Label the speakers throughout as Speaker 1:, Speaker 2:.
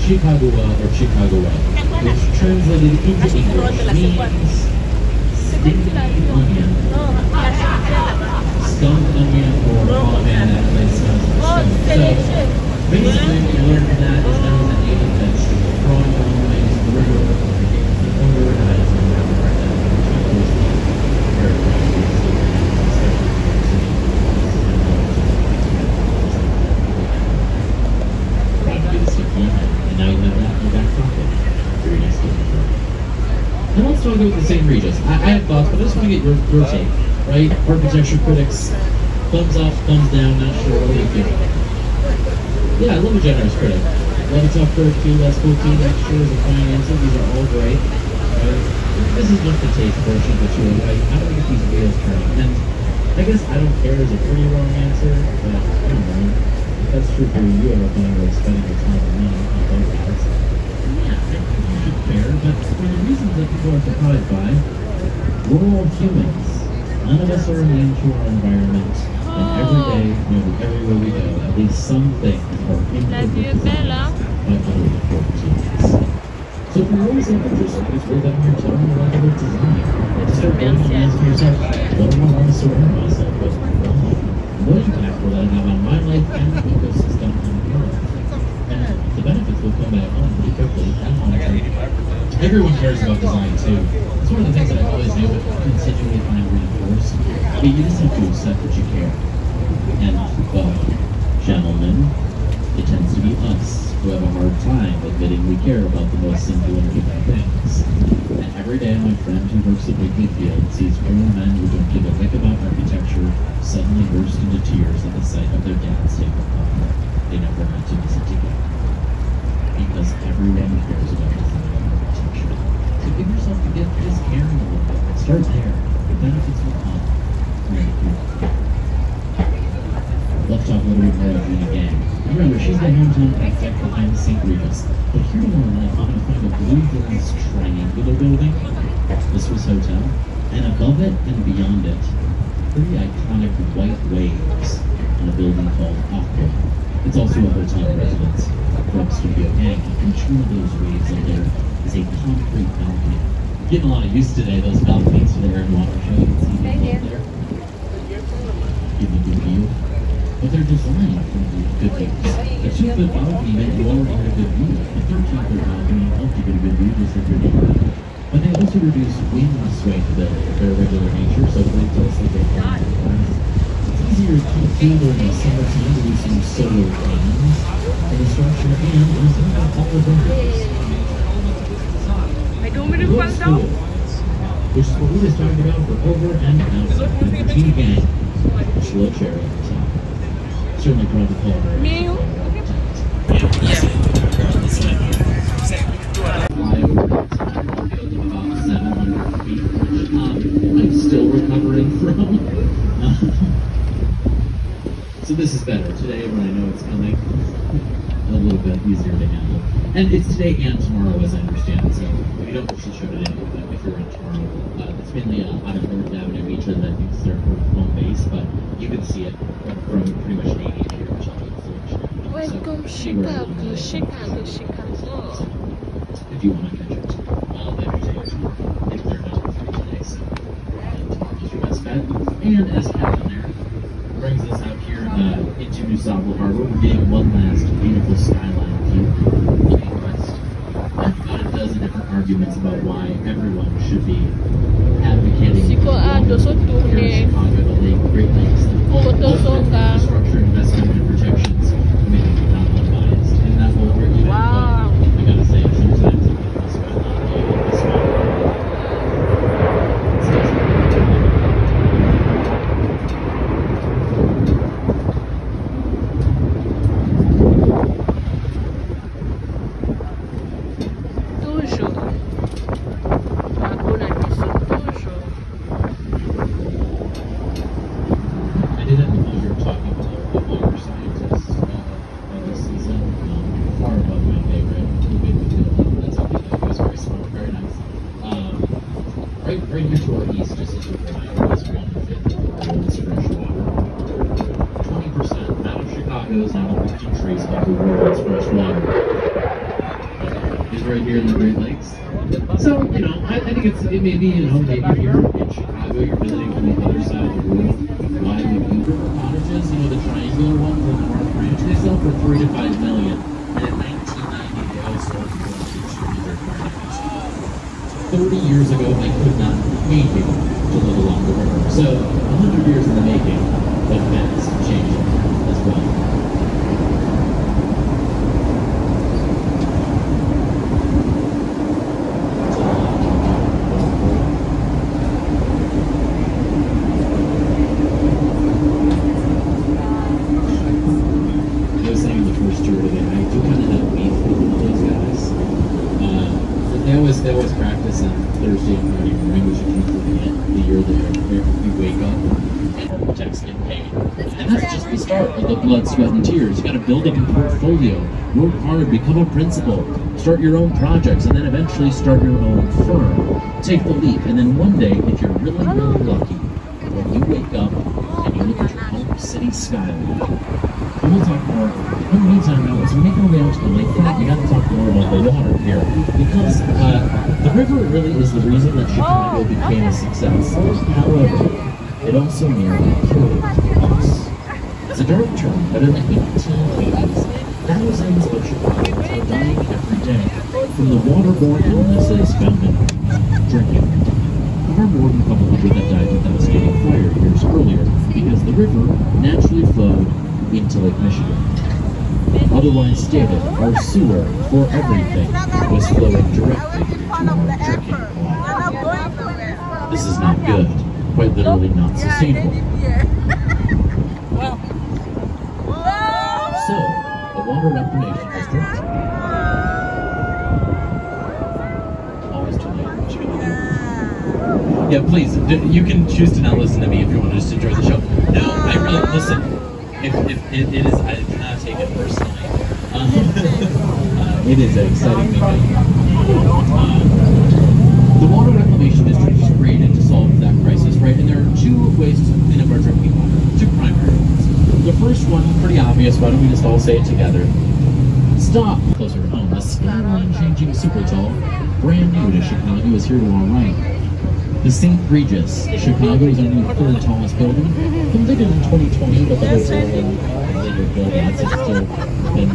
Speaker 1: Chicagoa or Chicagoa, which translated into English means stinky onion. Skunk onion or oh man, that place smells like skunk. So basically we learned that is known as a native vegetable. Growing on the river, the odor has and now you have that in your back pocket. Very nice looking. And let's talk about the same regions. I have thoughts, but I just want to get your take, right? Architecture critics, thumbs up, thumbs down, not sure what do you think. Yeah, I love a generous critic. Love a tough critic too, that's cool too. Next year is a fine answer. These are all great. Right? This is just the taste portion, but you're right. How do we get these wheels turning? And I guess I don't care is a pretty wrong answer, but I don't know. If that's true for you, I don't think we're spending your time and money on both sides. Yeah, I think you should care, but for the reasons that people are surprised by, we're all humans. None of us are immune to our environment, and every day, nearly everywhere we go, at least some things are imperfect designs by other important humans. So if you're always self-interested, it's worth having your tongue around other design. And start going and asking yourself, what do I want to surround myself with? What impact will that have on my life and the ecosystem on the earth? And the benefits will come back on pretty quickly and long-term. Everyone cares about design too. It's one of the things that I always do, but continually find reinforced. I mean, you just have to accept that you care. And, well, gentlemen, it tends to be us who have a hard time admitting we care about the most simple and human things. And every day my friend who works at Wrigley Field sees grown men who don't give a lick about architecture suddenly burst into tears at the sight of their dad's sacred home they never had to visit together. Because everyone cares about design and architecture. So give yourself the gift of just caring a little bit. Start there. The benefits will come. Let's talk a little bit more about Gina Gang. Remember, she's the hometown architect behind St. Regis. But here tomorrow night, I'm going to find a blue glass triangular building. This was hotel. And above it and beyond it, pretty iconic white waves on a building called Aqua. It's also a hotel residence from Studio Gang. Each one of those waves in there is a concrete balcony. Getting a lot of use today, those balconies for the air and water show. You can see people up there. Give a good view. But they're designed for good views. A 2-foot balcony meant you already had a good view. A 13-foot balcony helped you get a good view just like your neighborhood. But they also reduce wind sway to their regular nature, so they tell us that they can It's easier to keep cooler in the summertime to do some solar fans in the structure, and there's about all of them. Looks cool, which is what we just talked about for over and outside. And for Gina Gang, slow cherry on the top. Certainly proud to call her. About 700 feet, I'm still recovering from. So this is better today when I know it's coming. A little bit easier to handle. And it's today and tomorrow, as I understand it. So we don't actually show it anyway, but if you're in tomorrow, it's mainly out of North Avenue Beach, and I think it's their home base, but you can see it from pretty much any here, which I'll so
Speaker 2: welcome Chicago, Chicago, Chicago.
Speaker 1: So, if you want to catch it, later today or tomorrow, if they're not free today, so tomorrow's your best bet. And as Captain there brings us out here into New Sable Harbor, we're getting one last beautiful skyline view looking west. I've got a dozen different arguments about why everyone should be advocating for Chicago, the Lake, Great Lakes, and all of those infrastructure investment and protections to make it not unbiased. And that will argue it, but I gotta say, sometimes it can be skyline view this way. right here in the Great Lakes. So, you know, I think it may be, you know, maybe here in Chicago, you're visiting from the other side of the world. Why the VIVRE cottages, you know, the triangular ones on the North Branch, they sell for $3 to $5 million. And in 1990, they all sold for $2 30 years ago, they could not maybe to live along the river. So 100 years in the making, but that's changing as well. I was saying the first tour today, I do kind of have beef with those guys. They always practice on Thursday and Friday morning, which is usually the year that we wake up and architects get paid. And that's just the start of the blood, sweat, and tears. You got to build up a portfolio, work hard, become a principal, start your own projects, and then eventually start your own firm. Take the leap, and then one day, if you're really, really lucky, when you wake up and you look at your home city skyline. And we'll talk more. In the meantime, now, as we make our way out to the lakefront, we got to talk more about the water here. Because the river really is the reason that Chicago became a success. However, it also nearly killed us. It's a dark term, but in the 1880s, thousands of Chicagoans are dying every day from the waterborne illnesses found in drinking. Far more than a couple hundred that died in devastating fire years earlier, because the river naturally flowed into Lake Michigan. Otherwise stated, our sewer for everything was flowing directly into our drinking water. This is not good, quite literally not sustainable. So, the Water Reclamation District. Always too late. What you gonna do? Yeah, please, you can choose to not listen to me if you want to just enjoy the show. No, I really, listen. If it is, I do not take it personally. It is an exciting thing. The Water Reclamation District is created to solve that crisis, right? And there are two ways to clean up our drinking water. Two primary ones. The first one, pretty obvious. Why don't we just all say it together? Stop! Closer to home. The skyline changing super tall, brand new to Chicago, is here to our right. The St. Regis, Chicago's only third tallest building, completed in 2020, but the hotel and later build-outs have still been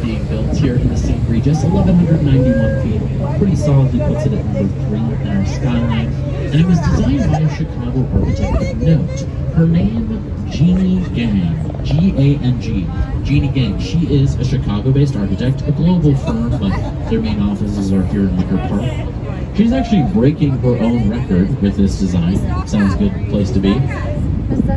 Speaker 1: being built here in the St. Regis. 1,191 feet, pretty solidly puts it at number 3 in our skyline. And it was designed by a Chicago architect of note. Her name, Jeannie Gang, G-A-N-G, Jeannie Gang. She is a Chicago-based architect, a global firm, but their main offices are here in Wicker Park. She's actually breaking her own record with this design. Sounds good place to be.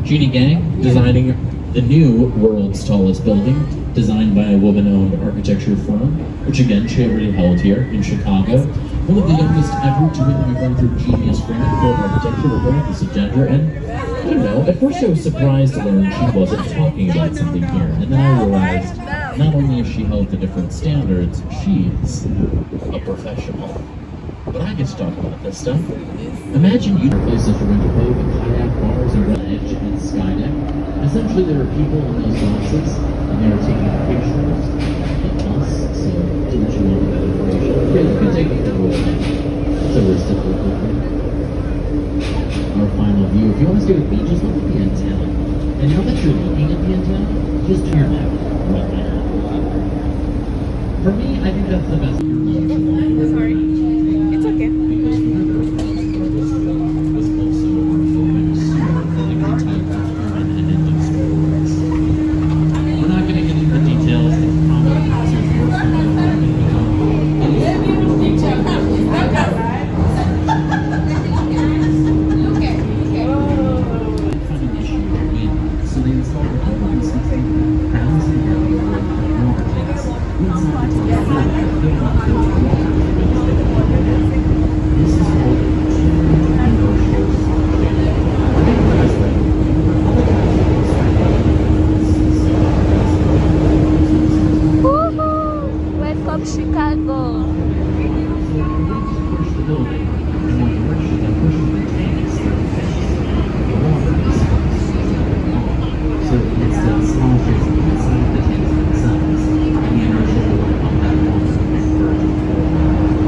Speaker 1: Jeannie Gang designing the new world's tallest building, designed by a woman-owned architecture firm, which again she already held here in Chicago. One of the youngest ever to win the MacArthur Genius Grant for architecture, regardless of gender. And I don't know, at first I was surprised to learn she wasn't talking about something here. And then I realized not only has she held the different standards, she's a professional. But I get to talk about this stuff. Imagine you places to rent a boat with kayak bars and edge and skydeck. Essentially, there are people in those boxes, and they are taking pictures of us. So, didn't you want that information? Yeah, you can take a photo of it. It's a reciprocal thing. Our final view. If you want to stay with me, just look at the antenna. And now that you're looking at the antenna, just turn that right now. For me, I think that's the best.
Speaker 2: Sorry. It's okay.
Speaker 1: Because the river was also flowing sewer for the good type of human and industrial waste. We're not going to get into the details. It's probably easier for us to know what we're going to So they installed a couple of 60,000 gallons of water tanks inside the This is called commercial
Speaker 2: Woohoo! Welcome Chicago.
Speaker 1: Push the building, and when you push the tanks, the water is so it's the small things inside the tanks themselves, and the inertia will pump that water and burn it.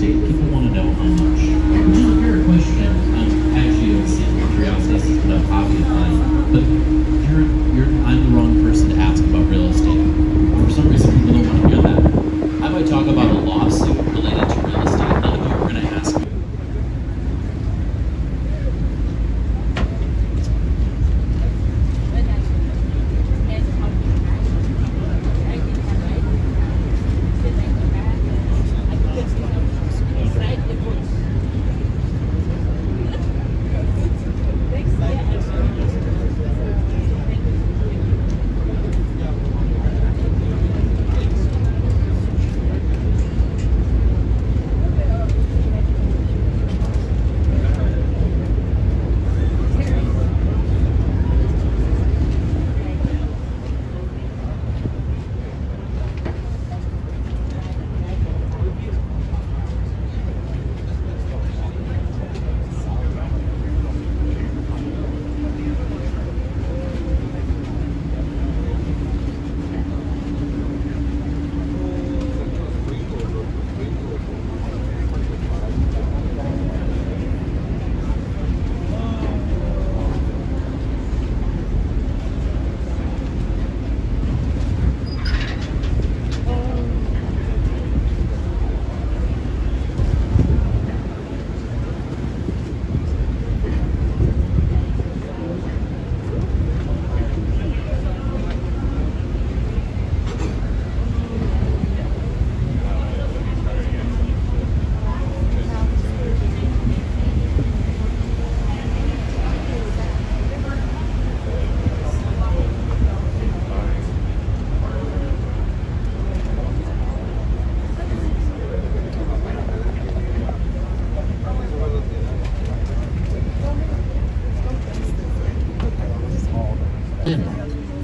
Speaker 1: estate, people want to know how much. Which is a fair question. Actually, it's curiosity is a hobby of mine. But I'm the wrong person to ask about real estate. For some reason, people don't want to hear that. I might talk about a lawsuit related to real estate. None of you are going to ask me.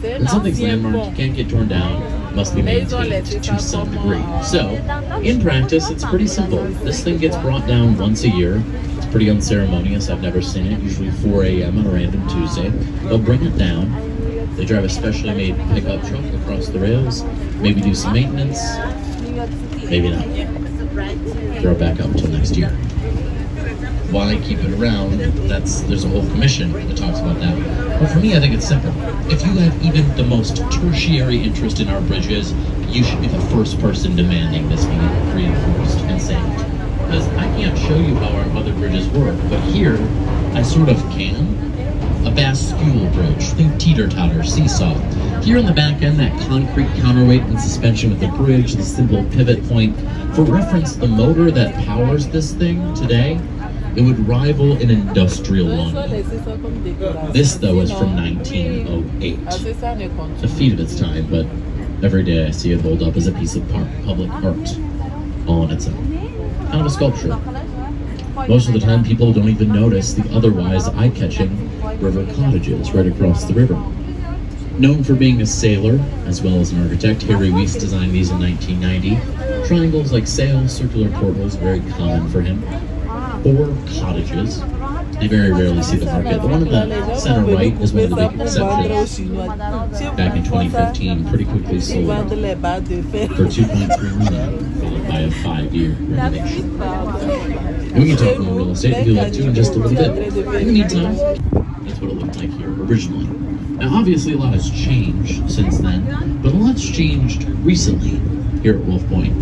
Speaker 1: When something's landmark, you can't get torn down, must be maintained to some degree. So, in practice, it's pretty simple. This thing gets brought down once a year. It's pretty unceremonious. I've never seen it. Usually 4 a.m. on a random Tuesday. They'll bring it down. They drive a specially made pickup truck across the rails, maybe do some maintenance, maybe not. Throw it back up until next year. Why keep it around? There's a whole commission that talks about that. But for me, I think it's simple. If you have even the most tertiary interest in our bridges, you should be the first person demanding this be reinforced and saved. Because I can't show you how our other bridges work, but here, I sort of can. A Bascule bridge, think teeter-totter, seesaw. Here in the back end, that concrete counterweight and suspension with the bridge, the simple pivot point. For reference, the motor that powers this thing today, it would rival an industrial lawnmower. This, though, is from 1908. A feat of its time, but every day I see it hold up as a piece of public art, all on its own. Kind of a sculpture. Most of the time, people don't even notice the otherwise eye-catching river cottages right across the river. Known for being a sailor, as well as an architect, Harry Weiss designed these in 1990. Triangles like sails, circular portals, very common for him. 4 cottages. They very rarely see the market. The one in the center right is one of the big exceptions. Back in 2015, pretty quickly sold for $2.3 million, followed by a 5-year renovation. And we can talk more real estate if you like to in just a little bit. In the meantime, that's what it looked like here originally. Now, obviously, a lot has changed since then, but a lot's changed recently here at Wolf Point.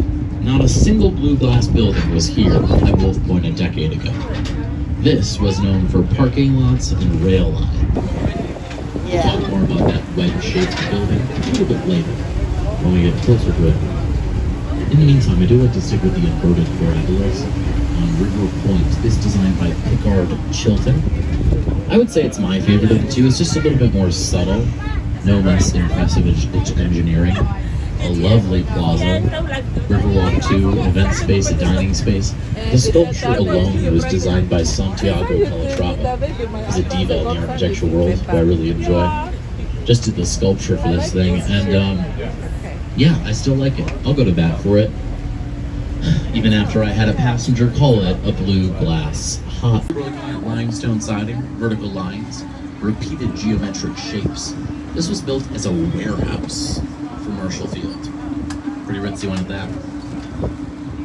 Speaker 1: Not a single blue glass building was here at Wolf Point a decade ago. This was known for parking lots and rail line. We'll talk more about that wedge-shaped building a little bit later when we get closer to it. In the meantime, I do like to stick with the inverted parabolas on River Point. This designed by Pickard Chilton. I would say it's my favorite of the two. It's just a little bit more subtle, no less impressive engineering. A lovely plaza, Riverwalk 2, event space, a dining space. The sculpture alone was designed by Santiago Calatrava. He's a diva in the architectural world who I really enjoy. Just did the sculpture for this thing, and yeah, I still like it. I'll go to bat for it, even after I had a passenger call it a blue glass hot. Brilliant limestone siding, vertical lines, repeated geometric shapes. This was built as a warehouse for Marshall Field. Pretty ritzy one at that.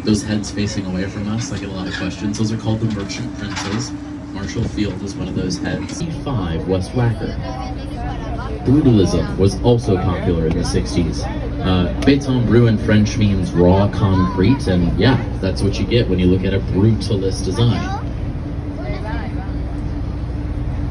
Speaker 1: those heads facing away from us, I get a lot of questions. Those are called the merchant princes. Marshall Field is one of those heads. 5 West Wacker. Brutalism was also popular in the 60s. Béton brut in French means raw concrete, and yeah, that's what you get when you look at a brutalist design.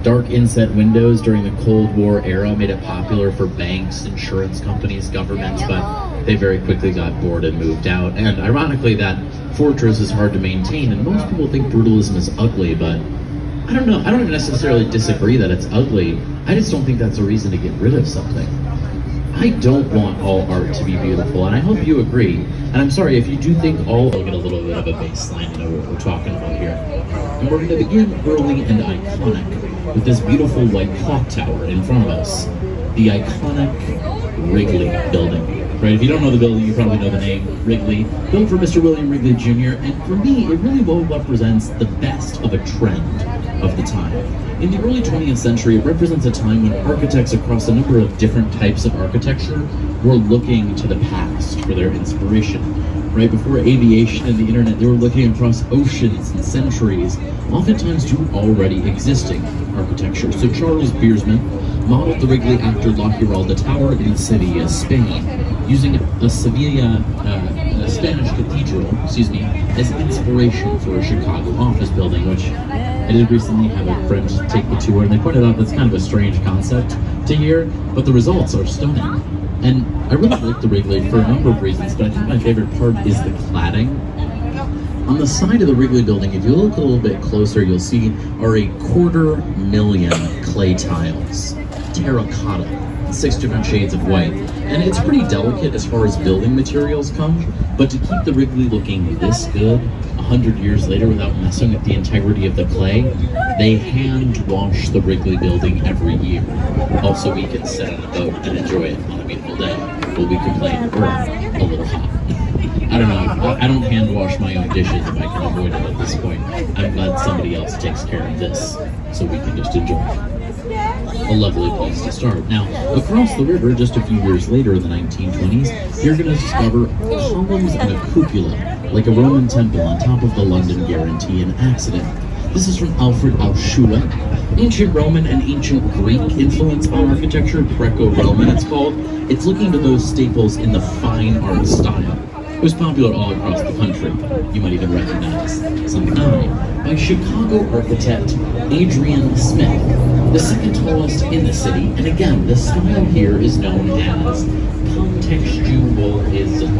Speaker 1: Dark inset windows during the Cold War era made it popular for banks, insurance companies, governments, but they very quickly got bored and moved out. And ironically, that fortress is hard to maintain, and most people think brutalism is ugly, but I don't know. I don't necessarily disagree that it's ugly. I just don't think that's a reason to get rid of something. I don't want all art to be beautiful, and I hope you agree. And I'm sorry if you do think all... We'll get a little bit of a baseline to know what we're talking about here. And we're going to begin early and iconic with this beautiful white clock tower in front of us. The iconic Wrigley building. Right, if you don't know the building, you probably know the name, Wrigley. Built for Mr. William Wrigley Jr., and for me, it really well represents the best of a trend of the time. In the early 20th century, it represents a time when architects across a number of different types of architecture were looking to the past for their inspiration. Right before aviation and the internet, they were looking across oceans and centuries, oftentimes to already existing architecture. So Charles Biersman modeled the Wrigley after La Giralda Tower in Sevilla, Spain, using a Spanish cathedral, as inspiration for a Chicago office building, which I did recently have a friend take the tour, and they pointed out that's kind of a strange concept to hear, but the results are stunning. And I really like the Wrigley for a number of reasons, but I think my favorite part is the cladding. On the side of the Wrigley building, if you look a little bit closer, you'll see are 250,000 clay tiles, terracotta, 6 different shades of white. And it's pretty delicate as far as building materials come, but to keep the Wrigley looking this good 100 years later without messing with the integrity of the clay, they hand wash the Wrigley building every year. Also, we can sit on a boat and enjoy it on a beautiful day. Will we complain? Or a little hot? I don't know. I don't hand wash my own dishes if I can avoid it at this point. I'm glad somebody else takes care of this, so we can just enjoy it. A lovely place to start. Now, across the river, just a few years later in the 1920s, you're going to discover columns and a cupola, like a Roman temple on top of the London Guarantee and Accident. This is from Alfred Alschuler. Ancient Roman and ancient Greek influence on architecture, Greco-Roman it's called. It's looking to those staples in the fine art style. It was popular all across the country. You might even recognize some by Chicago architect Adrian Smith, the second tallest in the city. And again, the style here is known as contextualism,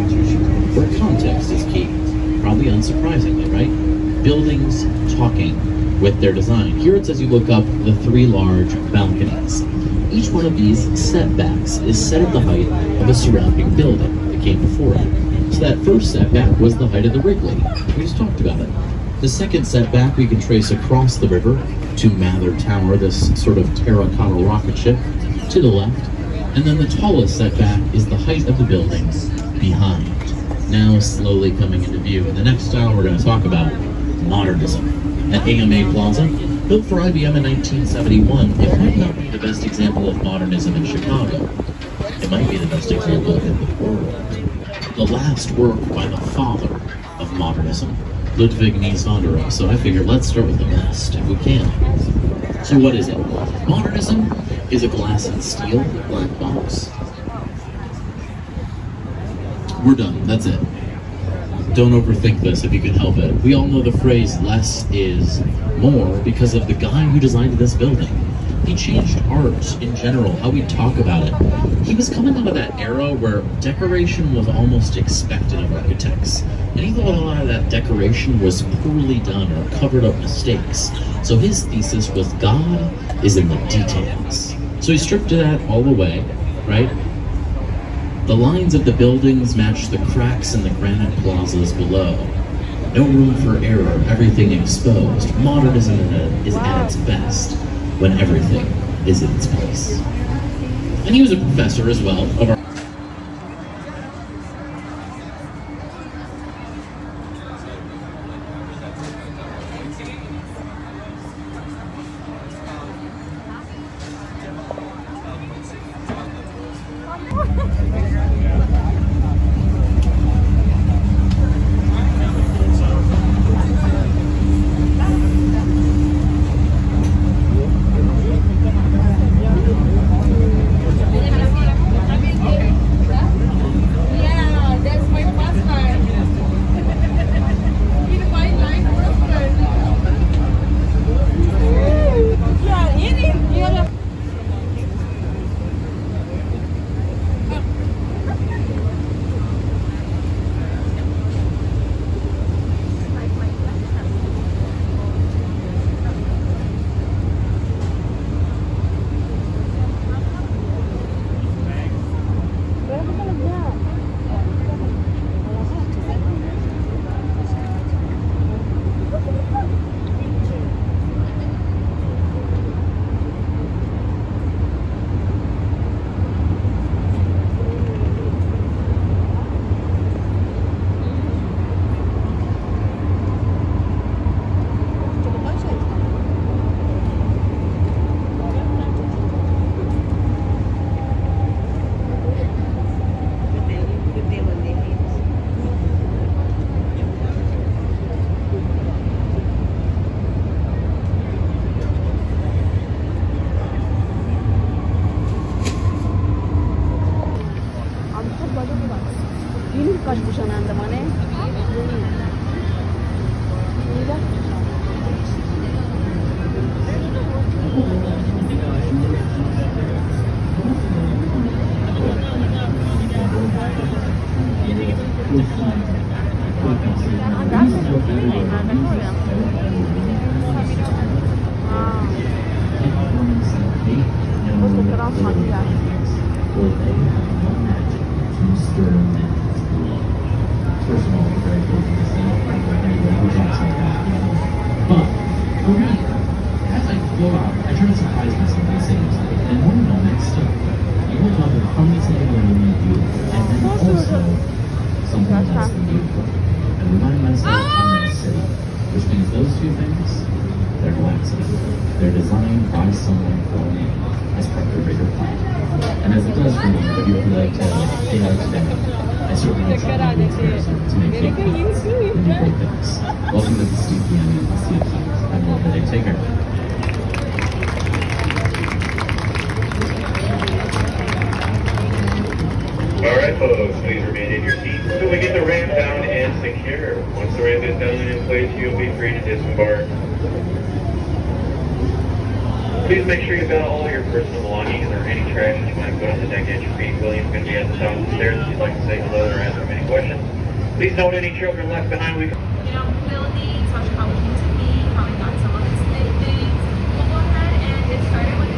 Speaker 1: where context is key. Probably unsurprisingly, right? Buildings talking with their design. Here it says you look up the 3 large balconies. Each one of these setbacks is set at the height of a surrounding building that came before it. So that first setback was the height of the Wrigley. We just talked about it. The second setback we can trace across the river to Mather Tower, this sort of terracotta rocket ship, to the left. And then the tallest setback is the height of the buildings behind. Now slowly coming into view. In the next style we're going to talk about, modernism. At AMA Plaza, built for IBM in 1971, it might not be the best example of modernism in Chicago. It might be the best example in the world. The last work by the father of modernism, Ludwig Mies van der Rohe. So I figured let's start with the best, if we can. So what is it? Modernism is a glass and steel black box. We're done, that's it. Don't overthink this if you can help it. We all know the phrase less is more because of the guy who designed this building. He changed art in general, how we talk about it. He was coming out of that era where decoration was almost expected of architects. And he thought a lot of that decoration was poorly done or covered up mistakes. So his thesis was God is in the details. So he stripped that all away, right? The lines of the buildings match the cracks in the granite plazas below. No room for error, everything exposed. Modernism is at its best when everything is in its place. And he was a professor as well of art. experiment law. First of all, we're very close to this now. Anybody who talks like that, you know. But I'm really, as I go out, I try to surprise myself by saying something. And one moment, stuff. I will talk about how many something that I want to do, and then also something less than beautiful. And remind myself I'm in a city, which means those two things, they're no accident. They're designed by someone for me as part of a bigger plan. And as it does for me, if you would like to get out today, I certainly will try to do to make big plans and do great things. Welcome to the CPM and the CETTE. Have a lovely day. Take care.
Speaker 3: Alright folks, please remain in your seats until we get the ramp down and secure. Once the ramp is down and in place, you'll be free to disembark. Please make sure you've got all your personal belongings or any trash that you might put on the deck entry. William's going to be at the top of the stairs if you'd like to say hello or ask him any questions. Please note any children left behind.
Speaker 2: You know, ability, touch how we need to be, how we got some of the things. We'll go ahead and get started with it.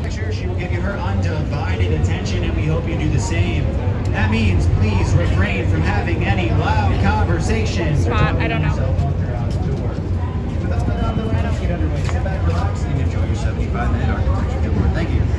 Speaker 4: Picture, she will give you her undivided attention, and we hope you do the same. That means please refrain from having any loud conversations.
Speaker 2: Spot, I don't know.
Speaker 4: Without the lineup, get underway. Sit back, relax, and enjoy your 75-minute architecture tour. Thank you.